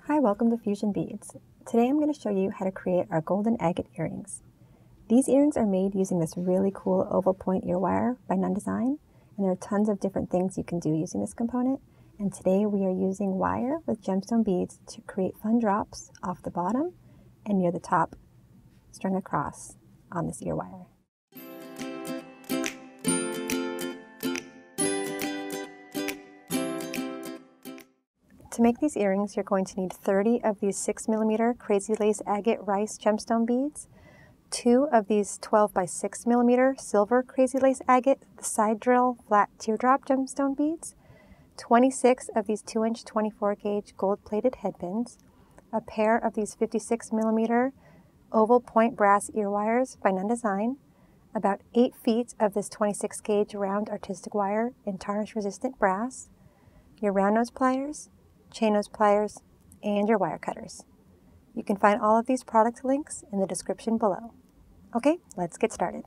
Hi, welcome to Fusion Beads. Today I'm going to show you how to create our golden agate earrings. These earrings are made using this really cool oval point ear wire by Nunn Design, and there are tons of different things you can do using this component. And today we are using wire with gemstone beads to create fun drops off the bottom and near the top, strung across on this ear wire. To make these earrings, you're going to need 30 of these 6mm Crazy Lace Agate Rice gemstone beads, 2 of these 12 by 6mm silver Crazy Lace Agate side drill flat teardrop gemstone beads, 26 of these 2-inch 24-gauge gold-plated headpins, a pair of these 56mm oval point brass ear wires by Nunn Design, about 8 feet of this 26-gauge round artistic wire in tarnish-resistant brass, your round nose pliers, chain nose pliers, and your wire cutters. You can find all of these product links in the description below. Okay, let's get started.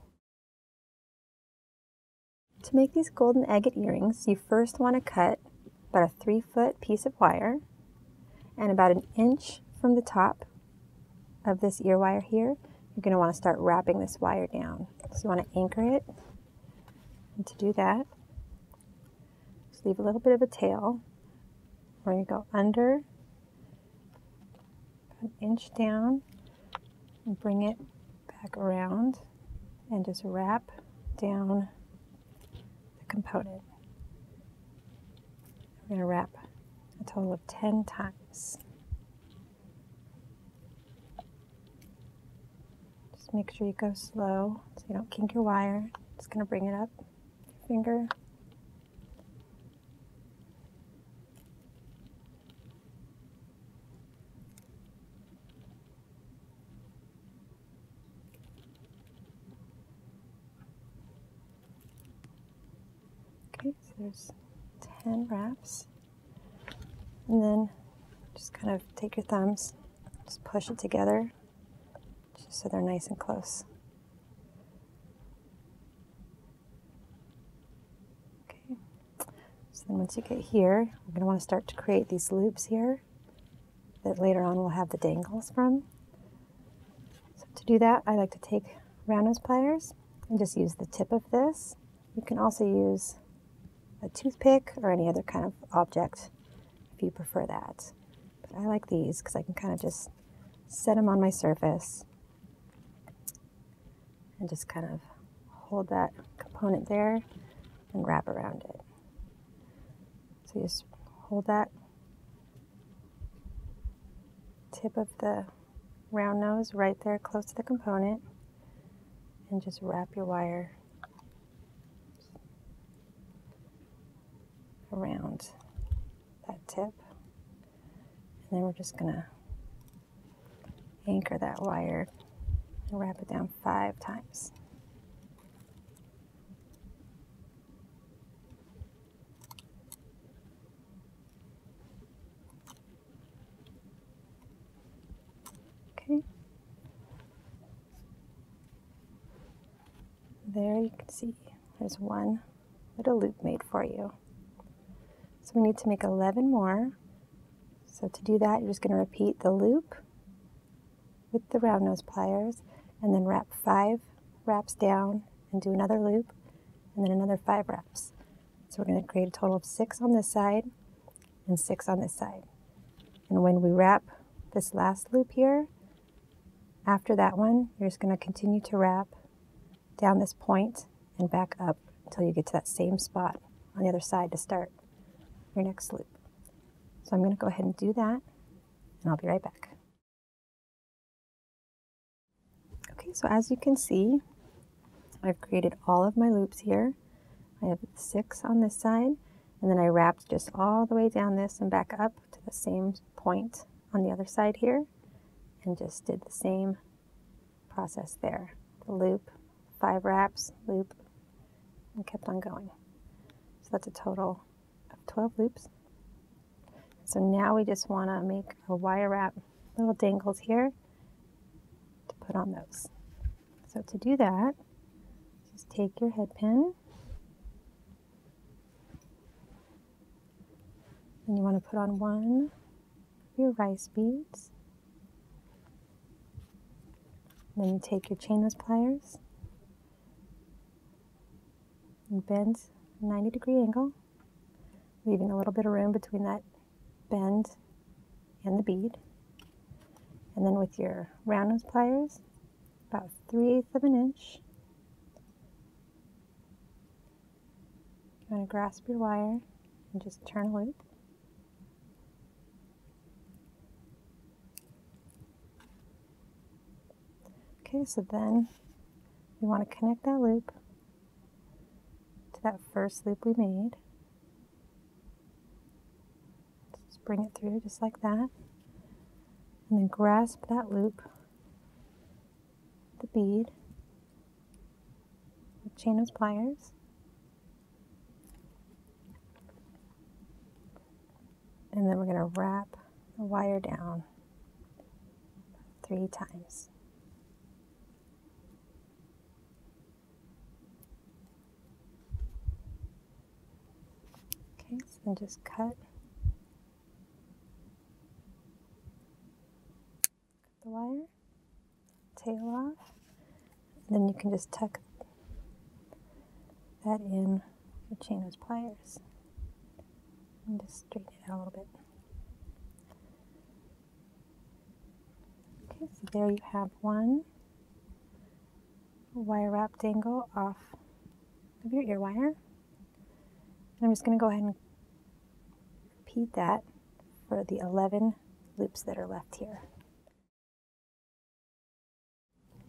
To make these golden agate earrings, you first want to cut about a 3-foot piece of wire, and about 1 inch from the top of this ear wire here, you're going to want to start wrapping this wire down. So you want to anchor it, and to do that, just leave a little bit of a tail. We're going to go under, 1 inch down, and bring it back around, and just wrap down the component. We're going to wrap a total of 10 times. Just make sure you go slow so you don't kink your wire. Just going to bring it up with your finger. Okay, so there's 10 wraps, and then just kind of take your thumbs, just push it together, just so they're nice and close. Okay, so then once you get here, we're going to want to start to create these loops here that later on we'll have the dangles from. So to do that, I like to take round nose pliers and just use the tip of this. You can also use a toothpick or any other kind of object if you prefer that. But I like these because I can kind of just set them on my surface and just kind of hold that component there and wrap around it. So you just hold that tip of the round nose right there close to the component and just wrap your wire around that tip, and then we're just gonna anchor that wire and wrap it down 5 times. Okay, there you can see there's one little loop made for you. So we need to make 11 more. So to do that, you're just going to repeat the loop with the round nose pliers, and then wrap 5 wraps down and do another loop, and then another 5 wraps. So we're going to create a total of 6 on this side and 6 on this side. And when we wrap this last loop here, after that one, you're just going to continue to wrap down this point and back up until you get to that same spot on the other side to start your next loop. So I'm going to go ahead and do that, and I'll be right back. Okay, so as you can see, I've created all of my loops here. I have 6 on this side, and then I wrapped just all the way down this and back up to the same point on the other side here, and just did the same process there. The loop, 5 wraps, loop, and kept on going. So that's a total of 12 loops. So now we just want to make our wire wrap little dangles here to put on those. So to do that, just take your head pin, and you want to put on 1 your rice beads. Then you take your chain nose pliers and bend a 90-degree angle, leaving a little bit of room between that bend and the bead. And then with your round nose pliers, about 3/8 of an inch, you want to grasp your wire and just turn a loop. Okay, so then we want to connect that loop to that first loop we made. Just bring it through just like that. And then grasp that loop, the bead, with chain nose pliers. And then we're going to wrap the wire down 3 times. Okay, so then just cut the wire, tail off, and then you can just tuck that in with chain nose pliers and just straighten it out a little bit. Okay, so there you have one wire wrap dangle off of your ear wire. And I'm just going to go ahead and repeat that for the 11 loops that are left here.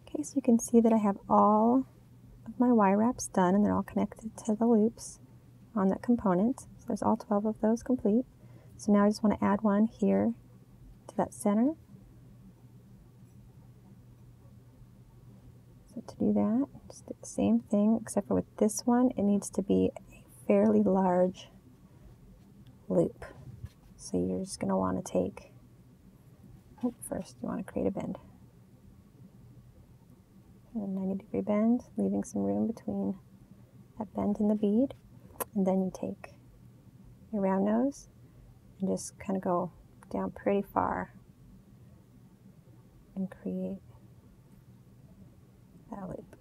Okay, so you can see that I have all of my wire wraps done and they're all connected to the loops on that component. So there's all 12 of those complete. So now I just want to add one here to that center. So to do that, just do the same thing, except for with this one, it needs to be a fairly large loop. So you're just going to want to take, first you want to create a bend. A 90-degree bend, leaving some room between that bend and the bead. And then you take your round nose and just kind of go down pretty far and create that loop.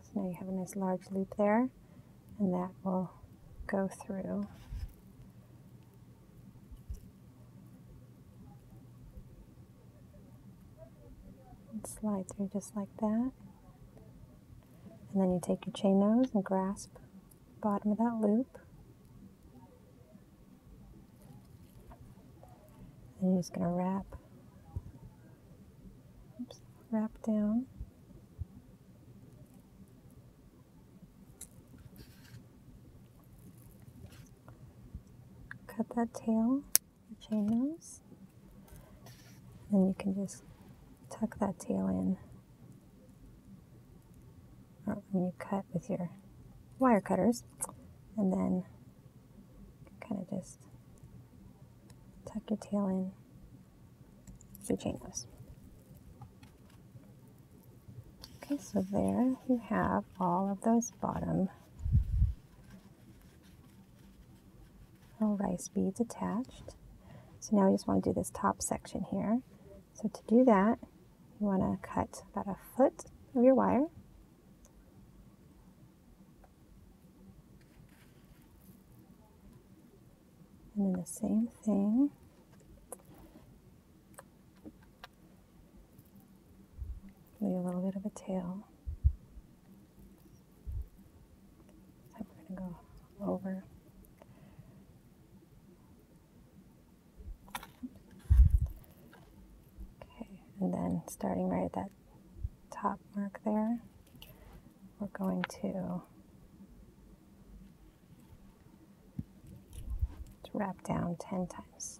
So now you have a nice large loop there, and that will go through and slide through just like that. And then you take your chain nose and grasp the bottom of that loop. And you're just going to wrap down. Cut that tail, your chain nose. Then you can just tuck that tail in. Or when you cut with your wire cutters, and then kind of just tuck your tail in with your chain nose. Okay, so there you have all of those bottom little rice beads attached. So now we just want to do this top section here. So to do that, you want to cut about 1 foot of your wire. And then the same thing. Leave a little bit of a tail. So we're going to go over. Okay, and then starting right at that top mark there, we're going to wrap down 10 times.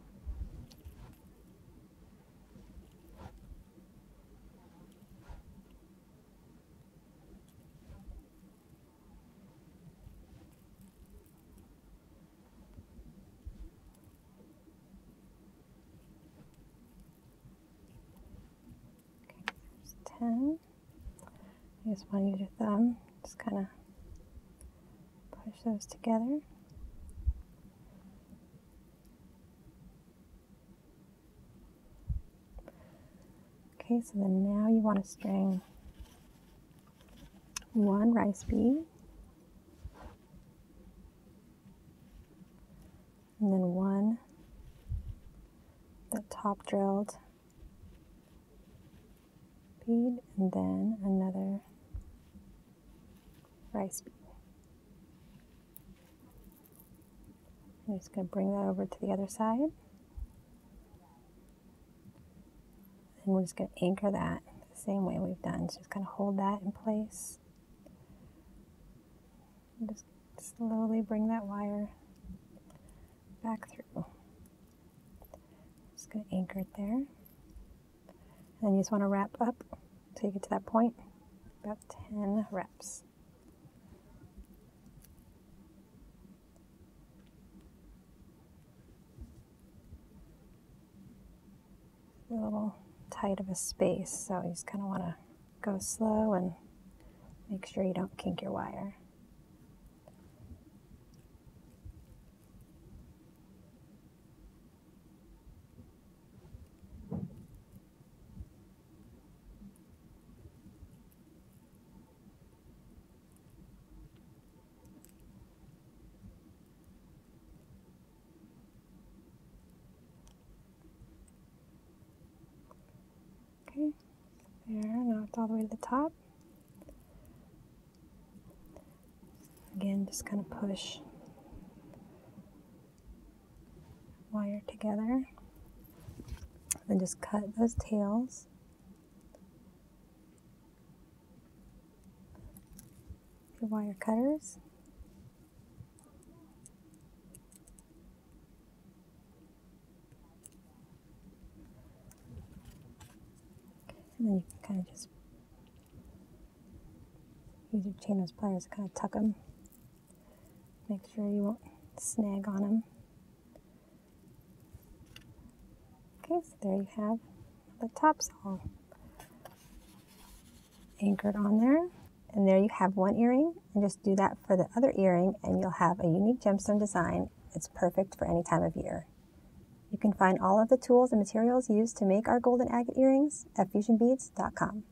Okay, there's 10. You just want to use your thumb, just kind of push those together. Okay, so then now you want to string 1 rice bead, and then 1 the top drilled bead, and then another rice bead. I'm just going to bring that over to the other side, and we're just going to anchor that the same way we've done. So just kind of hold that in place. And just slowly bring that wire back through. Just going to anchor it there. And then you just want to wrap up till you get to that point, about 10 reps. A little tight of a space, so you just kind of want to go slow and make sure you don't kink your wire. Okay, there, now it's all the way to the top. Again, just kind of push wire together, then just cut those tails. Your wire cutters. And then you can kind of just use your chain nose pliers to kind of tuck them. Make sure you won't snag on them. Okay, so there you have the tops all anchored on there. And there you have one earring, and just do that for the other earring and you'll have a unique gemstone design. It's perfect for any time of year. You can find all of the tools and materials used to make our golden agate earrings at fusionbeads.com.